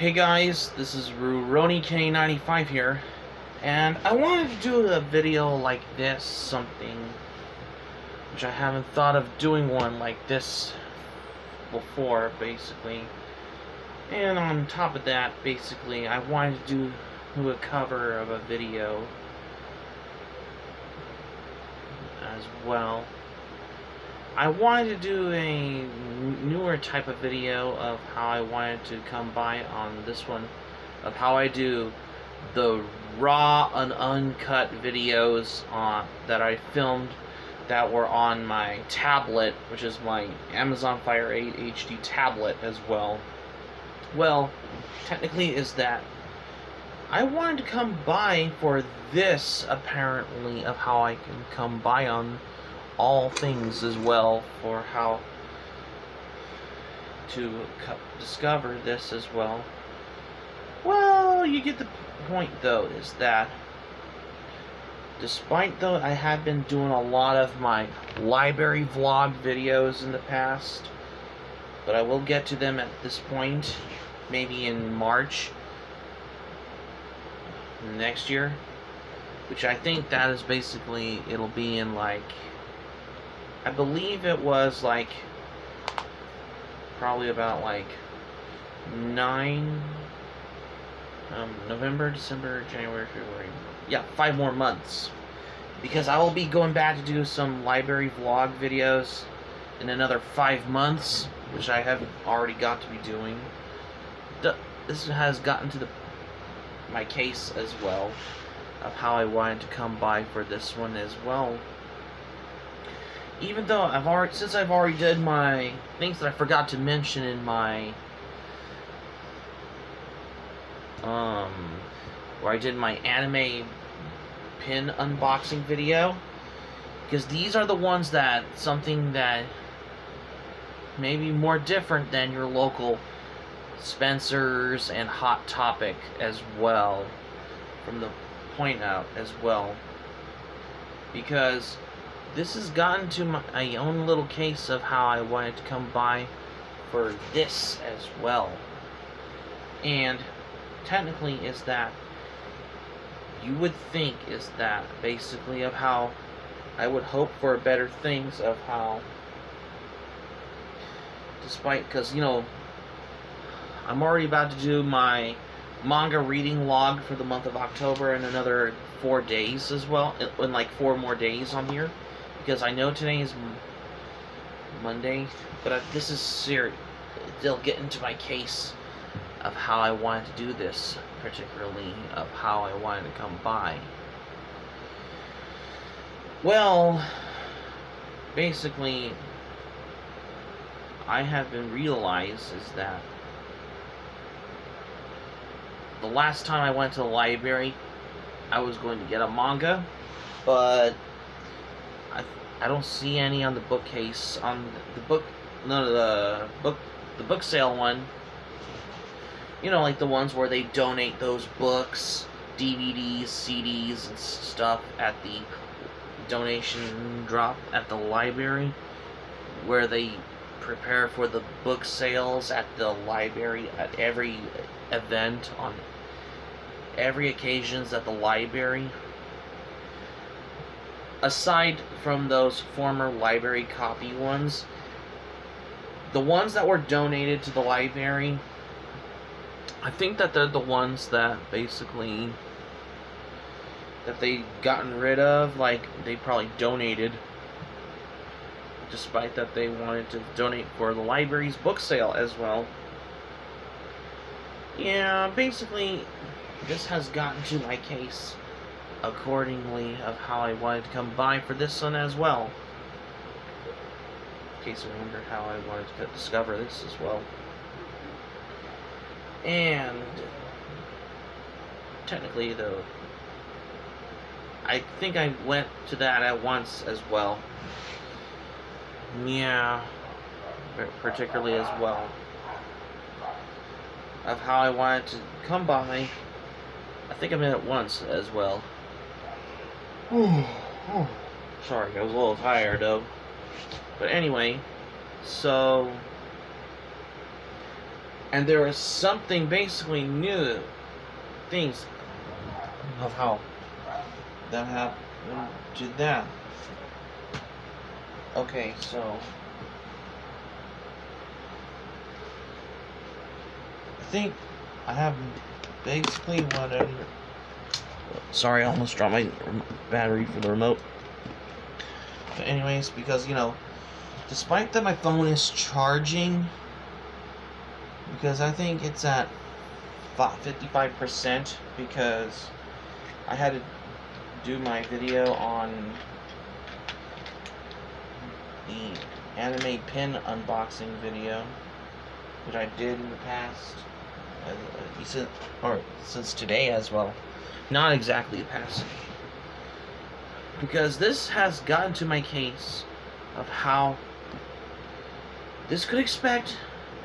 Hey guys, this is RuroniK95 here, and I wanted to do a video like this, something which I haven't thought of doing one like this before, basically. And on top of that, basically, I wanted to do a cover of a video as well. I wanted to do a newer type of video of how I wanted to come by on this one, of how I do the raw and uncut videos that I filmed that were on my tablet, which is my Amazon Fire 8 HD tablet as well. Well, technically is that I wanted to come by for this, apparently, of how I can come by on all things as well, for how to discover this as well. Well, you get the point though, is that despite though I have been doing a lot of my library vlog videos in the past, but I will get to them at this point, maybe in March next year, which I think that is basically, it'll be in like, I believe it was like probably about like 9 November, December, January, February, yeah, 5 more months, because I will be going back to do some library vlog videos in another 5 months, which I have already got to be doing. This has gotten to my case as well, of how I wanted to come by for this one as well. Even though since I've already did my things that I forgot to mention in my where I did my anime pin unboxing video, because these are the ones that something that may be more different than your local Spencer's and Hot Topic as well, from the point out as well, because this has gotten to my own little case of how I wanted to come by for this as well. And technically is that you would think is that basically of how I would hope for better things, of how despite, because you know I'm already about to do my manga reading log for the month of October in another 4 days as well, in like 4 more days on here, because I know today is Monday, but this is serious. They'll get into my case of how I wanted to do this, particularly of how I wanted to come by. Well, basically, I have been realized is that the last time I went to the library, I was going to get a manga, but I don't see any on the bookcase, on the book, no, the book sale one. You know, like the ones where they donate those books, DVDs, CDs, and stuff at the donation drop at the library, where they prepare for the book sales at the library at every event, on every occasions at the library. Aside from those former library copy ones, the ones that were donated to the library, I think that they're the ones that basically that they gotten rid of, like they probably donated, despite that they wanted to donate for the library's book sale as well. Yeah, basically this has gotten to my case accordingly of how I wanted to come by for this one as well. In case you wondered how I wanted to discover this as well. And technically though, I think I went to that at once as well. Yeah, particularly as well, of how I wanted to come by. I think I went at once as well. Sorry, I was a little tired though. But anyway, so And there is something basically new, things of how that happened to that. Okay, so I think I have basically whatever. Sorry, I almost dropped my battery for the remote. But anyways, because despite that my phone is charging, because I think it's at 55%, because I had to do my video on the anime pin unboxing video, which I did in the past, since today as well. Not exactly the past, because this has gotten to my case of how this could expect.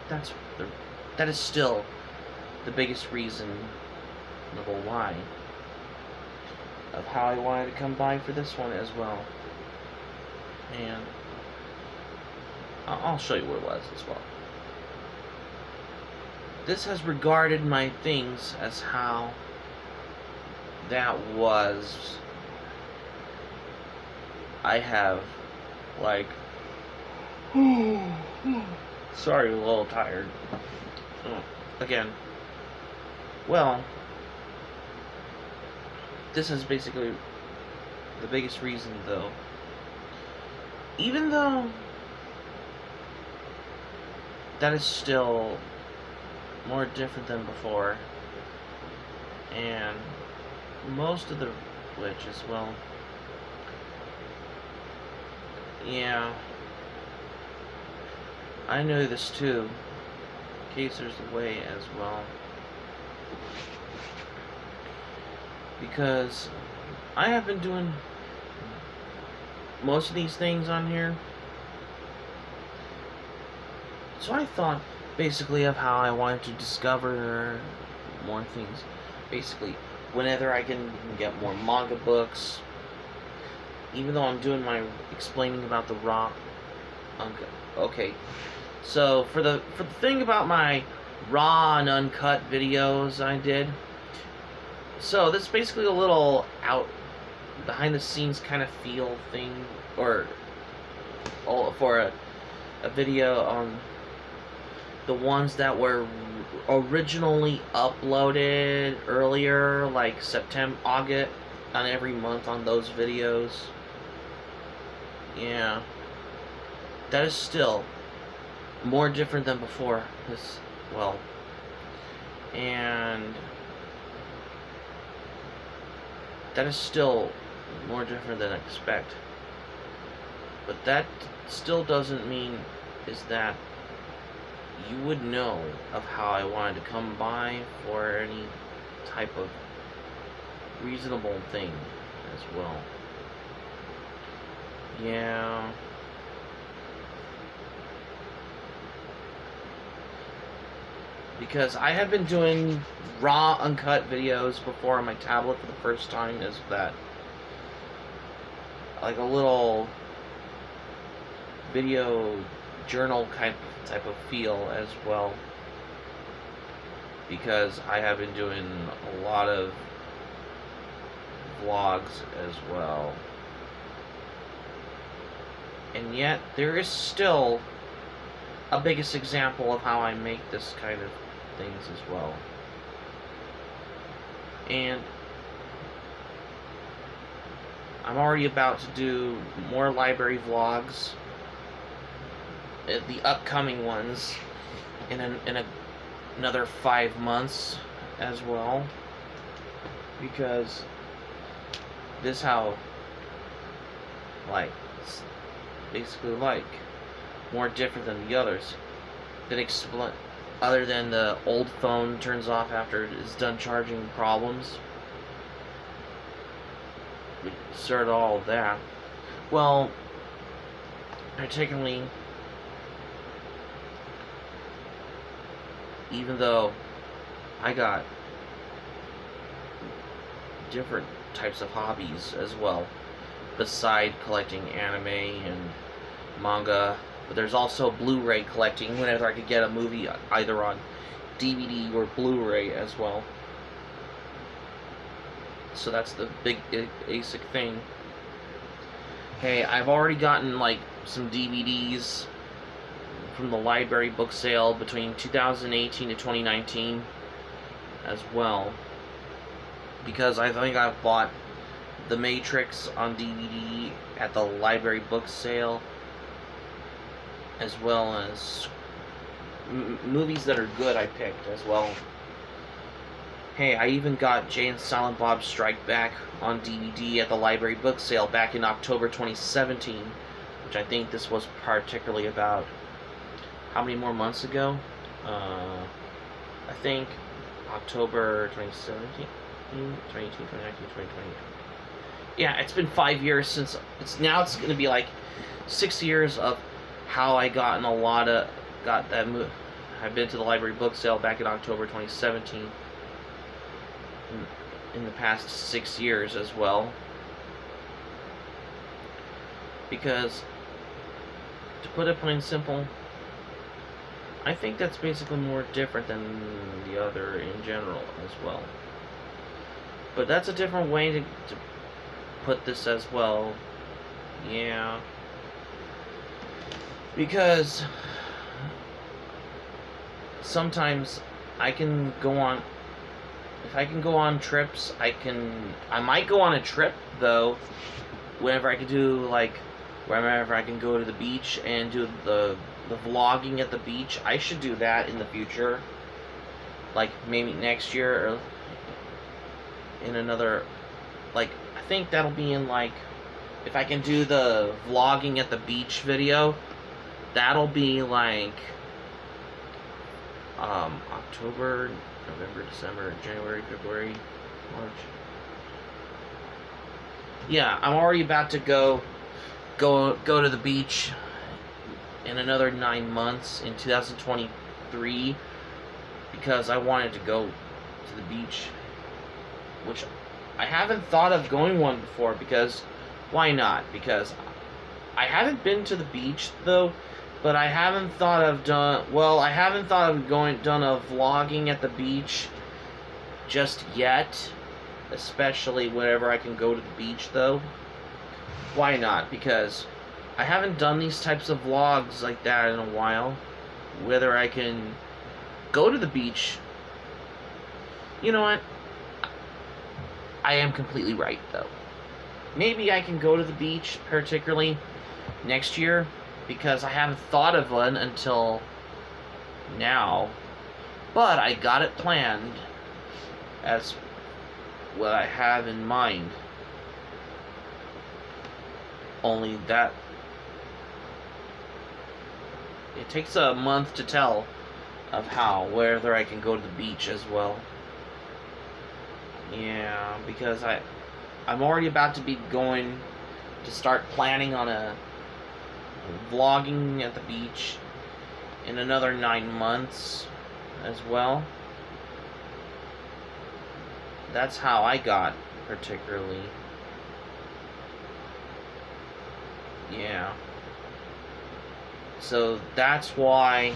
That is still the biggest reason, number why, of how I wanted to come by for this one as well. And I'll show you what it was as well. This has regarded my things as how that was. I have, like, sorry, a little tired. Again, well, this is basically the biggest reason, though. Even though that is still more different than before, and most of the which as well. Yeah, I know this too. In case there's a way as well, because I have been doing most of these things on here. So I thought basically of how I wanted to discover more things. Basically, whenever I can get more manga books, even though I'm doing my explaining about the raw uncut. Okay, so for the thing about my raw and uncut videos I did, so this is basically a little behind the scenes kind of feel thing, or for a video on the ones that were originally uploaded earlier, like September, August, on every month on those videos. Yeah, that is still more different than before. And that is still more different than I expect. But that still doesn't mean is that you would know of how I wanted to come by for any type of reasonable thing as well. Yeah. Because I have been doing raw, uncut videos before on my tablet for the first time, is that like a little video journal type of feel as well, because I have been doing a lot of vlogs as well, and yet there is still a biggest example of how I make this kind of things as well. And I'm already about to do more library vlogs, the upcoming ones, in another 5 months as well, because this how basically more different than the others. That other than the old phone turns off after it is done charging problems. We started all of that. Well, particularly, even though I got different types of hobbies as well, beside collecting anime and manga But there's also Blu-ray collecting whenever I could get a movie either on DVD or Blu-ray as well. So that's the big basic thing. Hey, I've already gotten like some DVDs from the library book sale between 2018 to 2019 as well, because I think I've bought The Matrix on DVD at the library book sale, as well as movies that are good I picked as well. Hey, I even got Jay and Silent Bob Strike Back on DVD at the library book sale back in October 2017, which I think this was particularly about how many more months ago? I think October 2017, 2018, 2019, 2020. Yeah, it's been 5 years since, it's going to be like 6 years of how I got that movie. I've been to the library book sale back in October 2017. In the past 6 years as well, because to put it plain simple, I think that's basically more different than the other in general as well. But that's a different way to put this as well. Yeah, because sometimes I can go on. If I can go on trips, I might go on a trip, though, whenever I can do, like, whenever I can go to the beach and do the vlogging at the beach. I should do that in the future. Like, maybe next year, or in another, like, I think that'll be in, like, if I can do the vlogging at the beach video, that'll be, like, October, November, December, January, February, March. Yeah, I'm already about to go to the beach in another 9 months in 2023, because I wanted to go to the beach, which I haven't thought of going one before, because why not? Because I haven't been to the beach though. But I haven't thought of done a vlogging at the beach just yet, especially whenever I can go to the beach though. Why not? Because I haven't done these types of vlogs like that in a while. Whether I can go to the beach. You know what? I am completely right though. Maybe I can go to the beach, particularly next year, because I haven't thought of one until now. But I got it planned as what I have in mind. Only that it takes a month to tell of whether I can go to the beach as well. Yeah, because I'm already about to be going to start planning on a vlogging at the beach in another 9 months as well. That's how I got particularly. Yeah. So that is why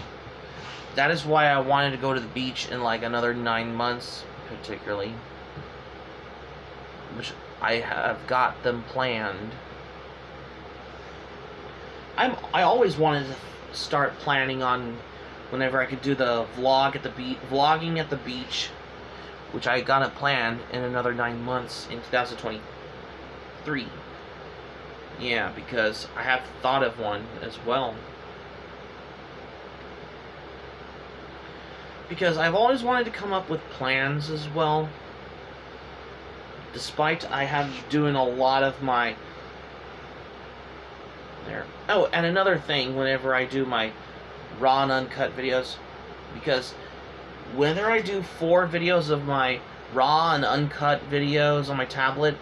I wanted to go to the beach in like another 9 months particularly, which I have got them planned. I always wanted to start planning on whenever I could do the vlogging at the beach, which I got it planned in another 9 months in 2023. Yeah, because I have thought of one as well. Because I've always wanted to come up with plans as well. Despite I have doing a lot of my there. Oh, and another thing, whenever I do my raw and uncut videos, because whenever I do 4 videos of my raw and uncut videos on my tablet,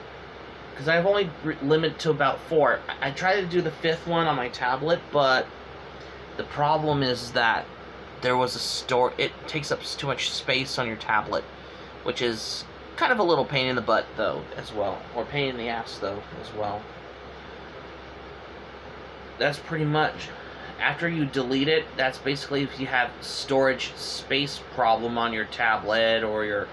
because I've only limited to about 4. I try to do the 5th one on my tablet, but the problem is that there was it takes up too much space on your tablet, which is kind of a little pain in the butt though as well, or pain in the ass though as well. That's pretty much after you delete it, that's basically if you have storage space problem on your tablet or your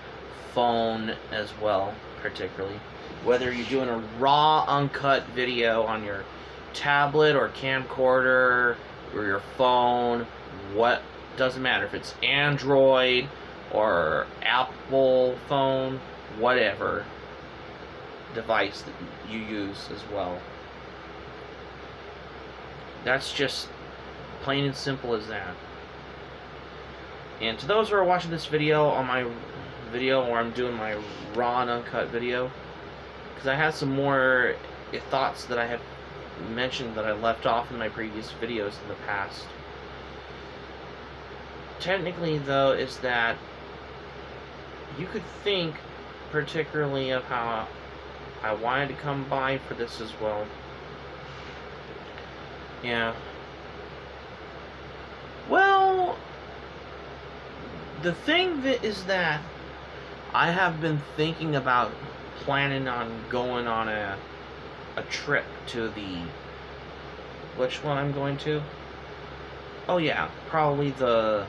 phone as well, particularly. Whether you're doing a raw, uncut video on your tablet or camcorder or your phone, what doesn't matter if it's Android or Apple phone, whatever device that you use as well. That's just plain and simple as that. And to those who are watching this video on my video where I'm doing my raw and uncut video, because I have some more thoughts that I have mentioned that I left off in my previous videos in the past. Technically, though, is that you could think particularly of how I wanted to come by for this as well. Yeah. Well, the thing that is that I have been thinking about planning on going on a trip to the... Which one I'm going to? Oh yeah, probably the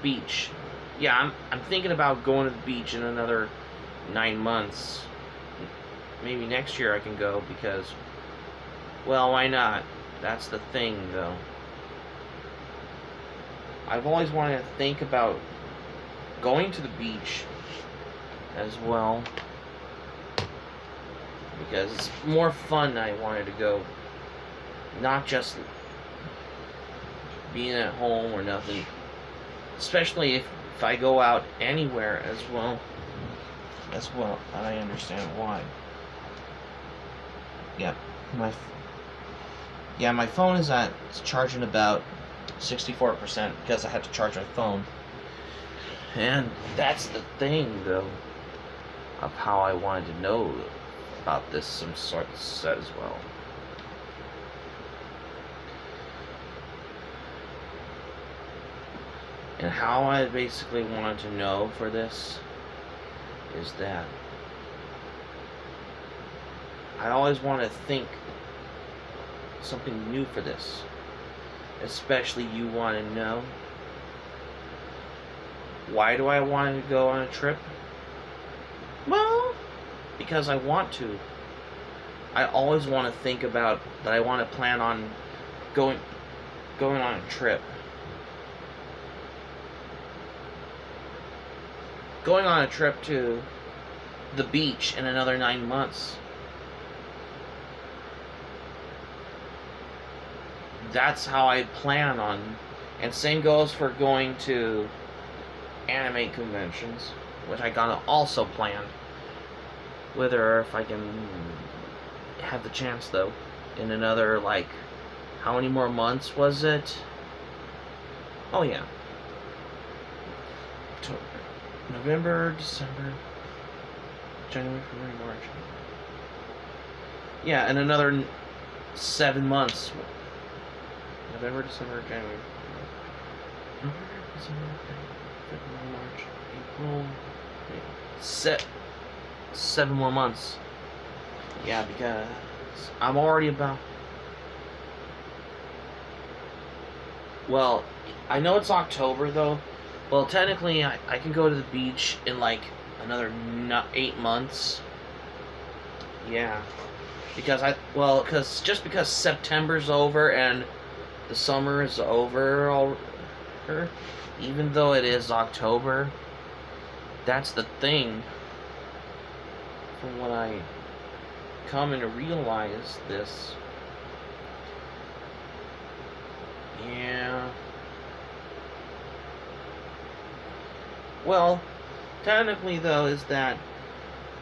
beach. Yeah, I'm thinking about going to the beach in another 9 months. Maybe next year I can go because, well, why not? That's the thing, though. I've always wanted to think about going to the beach as well because it's more fun. I wanted to go, not just being at home or nothing. Especially if I go out anywhere as well. As well, I understand why. Yeah, my phone is it's charging about 64% because I had to charge my phone. And that's the thing, though, of how I wanted to know about this some sort of set as well. And how I basically wanted to know for this is that I always want to think something new for this. Especially you want to know, why do I want to go on a trip? Well, because I want to. I always want to think about that. I want to plan on going on a trip. Going on a trip to the beach in another 9 months. That's how I plan on. And same goes for going to anime conventions, which I gotta also plan. Whether if I can have the chance, though, in another, like, how many more months was it? Oh yeah, November, December, January, February, March. Yeah, in another 7 months. November, December, January. November, December, February, March, April. Wait, 7 more months. Yeah, because I'm already about... Well, I know it's October, though. Well, technically, I can go to the beach in, like, another 8 months. Yeah. Just because September's over and the summer is over, even though it is October, that's the thing. From what I come and realize this. Yeah. Well, technically, though, is that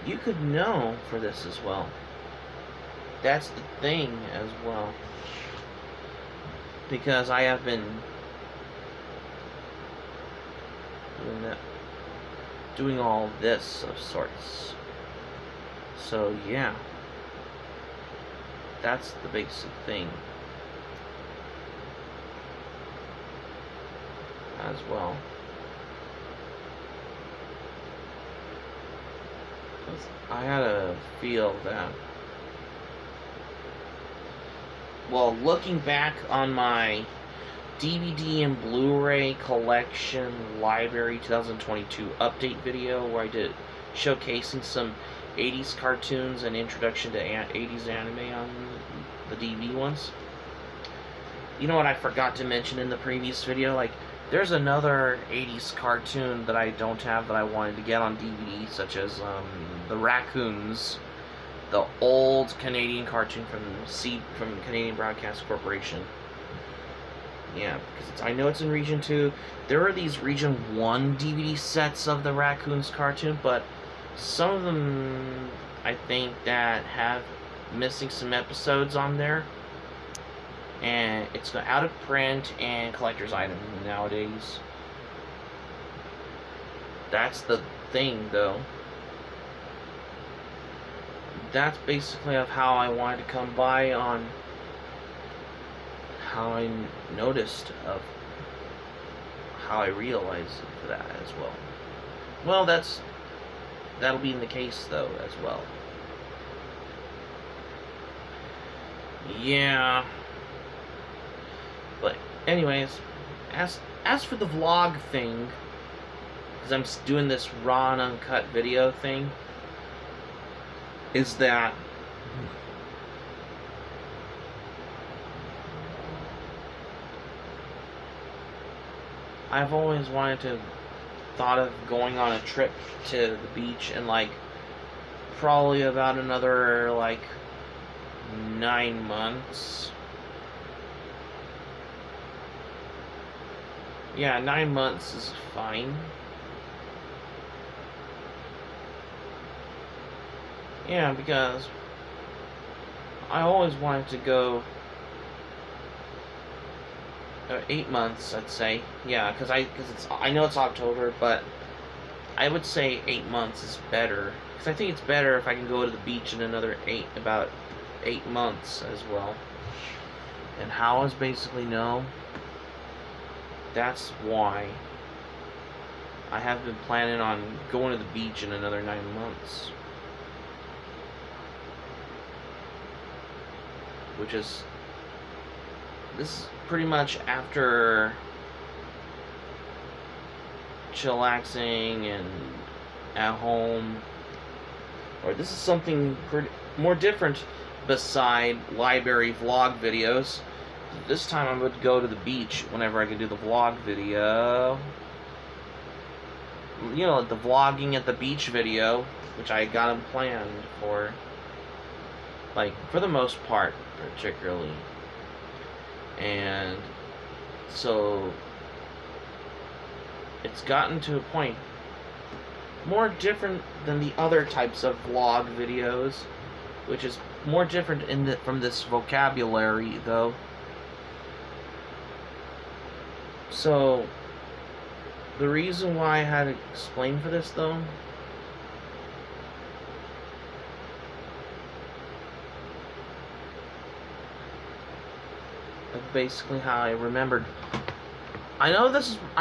you could know for this as well. That's the thing as well. Because I have been doing all this of sorts. So, yeah. That's the basic thing. As well. I had a feel that well, looking back on my DVD and Blu-ray collection library 2022 update video where I did showcasing some 80s cartoons and introduction to 80s anime on the DVD ones. You know what I forgot to mention in the previous video? Like, there's another 80s cartoon that I don't have that I wanted to get on DVD, such as the Raccoons, the old Canadian cartoon from Canadian Broadcast Corporation. Yeah, because I know it's in Region 2. There are these Region 1 DVD sets of the Raccoons cartoon, but some of them, I think, that have missing some episodes on there. And it's out of print and collector's item nowadays. That's the thing, though. That's basically of how I wanted to come by on how I noticed of how I realized that as well. Well, that'll be in the case though as well. Yeah. But anyways, as for the vlog thing, because I'm doing this raw and uncut video thing, is that I've always thought of going on a trip to the beach in like probably about another like 9 months. Yeah, 9 months is fine. Yeah, because I always wanted to go 8 months, I'd say. Yeah, because I know it's October, but I would say 8 months is better. Because I think it's better if I can go to the beach in about 8 months as well. And how is basically no. That's why I have been planning on going to the beach in another 9 months. Which is, this is pretty much after chillaxing and at home. Or this is something more different beside library vlog videos. This time I would go to the beach whenever I could do the vlog video. You know, the vlogging at the beach video, which I got them planned for. Like, for the most part, particularly. And so it's gotten to a point more different than the other types of vlog videos, which is more different from this vocabulary, though. So the reason why I had to explain for this, though, basically how I remembered. I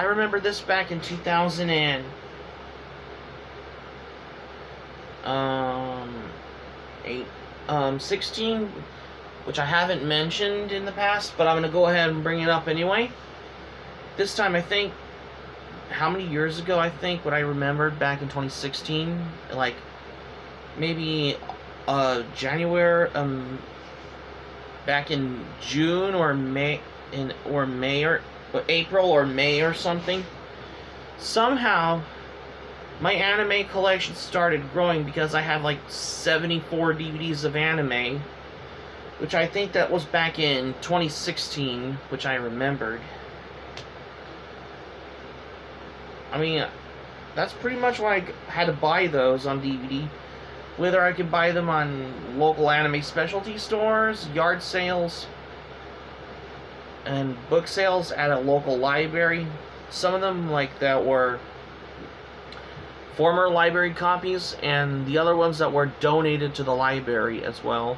remember this back in 2016, which I haven't mentioned in the past, but I'm gonna go ahead and bring it up anyway. This time, I think, how many years ago, I think, what I remembered back in 2016, like, maybe, January, back in June or May, or April or May or something, somehow, my anime collection started growing because I have, like, 74 DVDs of anime, which I think that was back in 2016, which I remembered. I mean, that's pretty much why I had to buy those on DVD. Whether I could buy them on local anime specialty stores, yard sales, and book sales at a local library. Some of them, like, that were former library copies, and the other ones that were donated to the library as well.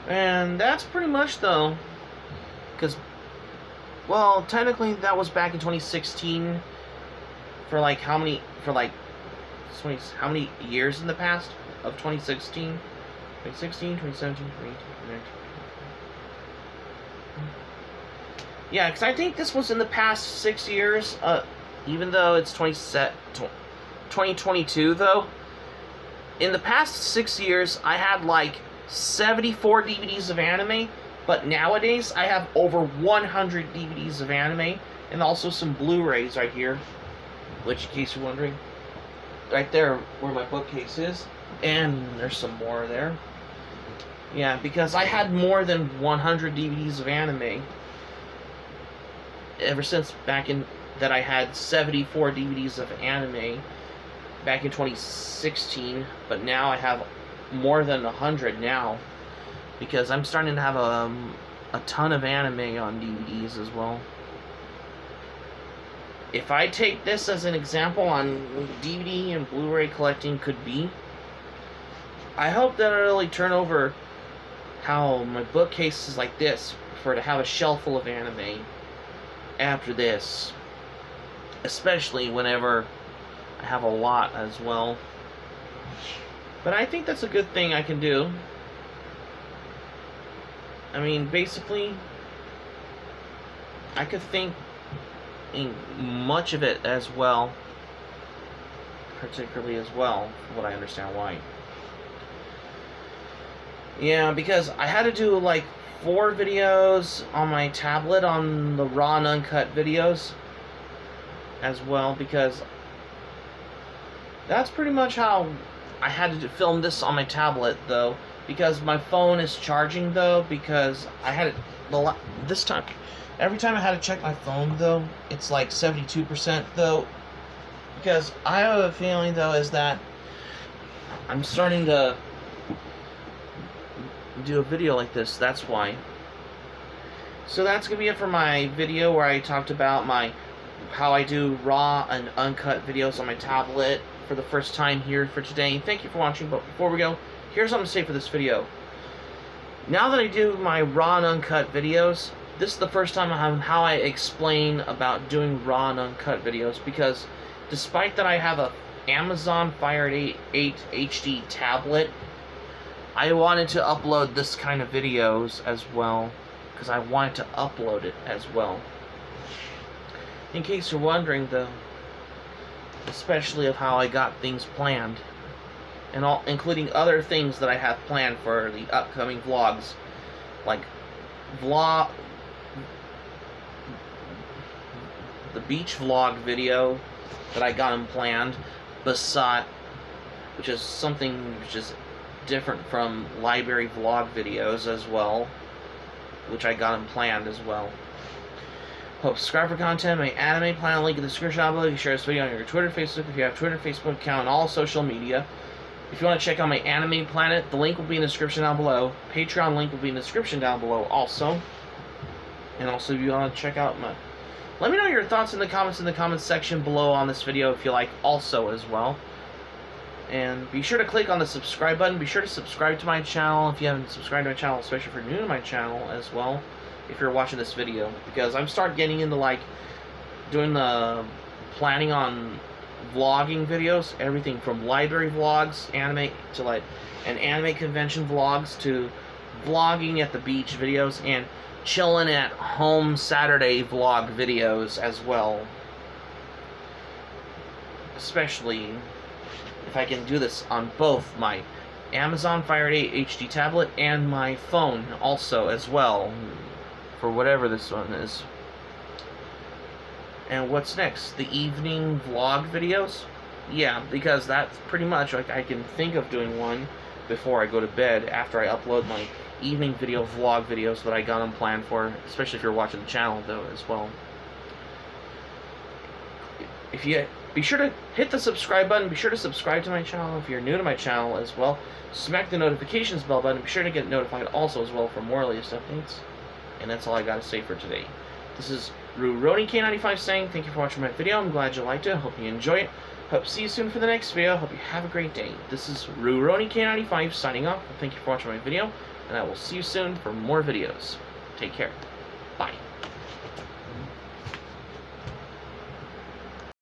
And that's pretty much, though, because, well, technically that was back in 2016, for like how many years in the past of 2016? 2016, 2017, 2018. Yeah, because I think this was in the past 6 years, even though it's 2022, though. In the past 6 years, I had like 74 DVDs of anime, but nowadays I have over 100 DVDs of anime, and also some Blu-rays right here, which, in case you're wondering, right there where my bookcase is, and there's some more there. Yeah, because I had more than 100 DVDs of anime ever since back in that I had 74 DVDs of anime back in 2016, but now I have more than 100 now because I'm starting to have a ton of anime on DVDs as well. If I take this as an example on DVD and Blu-ray collecting could be, I hope that it'll really turn over how my bookcase is like this for to have a shelf full of anime after this, especially whenever I have a lot as well. But I think that's a good thing I can do. I mean, basically, I could think in much of it as well, particularly as well, from what I understand why. Yeah, because I had to do like 4 videos on my tablet on the raw and uncut videos as well, because that's pretty much how I had to film this on my tablet, though, because my phone is charging, though, because I had it this time. Every time I had to check my phone, though, it's like 72%, though, because I have a feeling, though, is that I'm starting to do a video like this. That's why. So that's gonna be it for my video where I talked about how I do raw and uncut videos on my tablet for the first time here for today. Thank you for watching, but before we go, here's something to say for this video. Now that I do my raw and uncut videos, this is the first time how I explain about doing raw and uncut videos, because despite that I have a Amazon Fire 8 HD tablet, I wanted to upload this kind of videos as well, because I wanted to upload it as well. In case you're wondering, though, especially of how I got things planned, and all, including other things that I have planned for the upcoming vlogs, like the beach vlog video that I got them planned, which is something which is different from library vlog videos as well, which I got them planned as well. Hope subscribe for content. My anime plan link in the description down below. You can share this video on your Twitter, Facebook, if you have Twitter, Facebook account, and all social media. If you want to check out my Anime Planet, the link will be in the description down below. Patreon link will be in the description down below also. And also, if you want to check out my... Let me know your thoughts in the comments section below on this video if you like also as well. And be sure to click on the subscribe button. Be sure to subscribe to my channel if you haven't subscribed to my channel, especially if you're new to my channel as well, if you're watching this video. Because I'm starting getting into like doing the planning on vlogging videos, everything from library vlogs, anime to like and anime convention vlogs to vlogging at the beach videos and chilling at home Saturday vlog videos as well. Especially if I can do this on both my Amazon Fire 8 HD tablet and my phone also as well, for whatever this one is. And what's next? The evening vlog videos? Yeah, because that's pretty much like I can think of doing one before I go to bed after I upload my evening video vlog videos that I got them planned for, especially if you're watching the channel though as well. If you be sure to hit the subscribe button, be sure to subscribe to my channel if you're new to my channel as well. Smack the notifications bell button, be sure to get notified also as well for more latest updates. And that's all I gotta say for today. This is Rurouni K95 saying thank you for watching my video. I'm glad you liked it. Hope you enjoy it. Hope to see you soon for the next video. Hope you have a great day. This is Rurouni K95 signing off. Thank you for watching my video, and I will see you soon for more videos. Take care. Bye.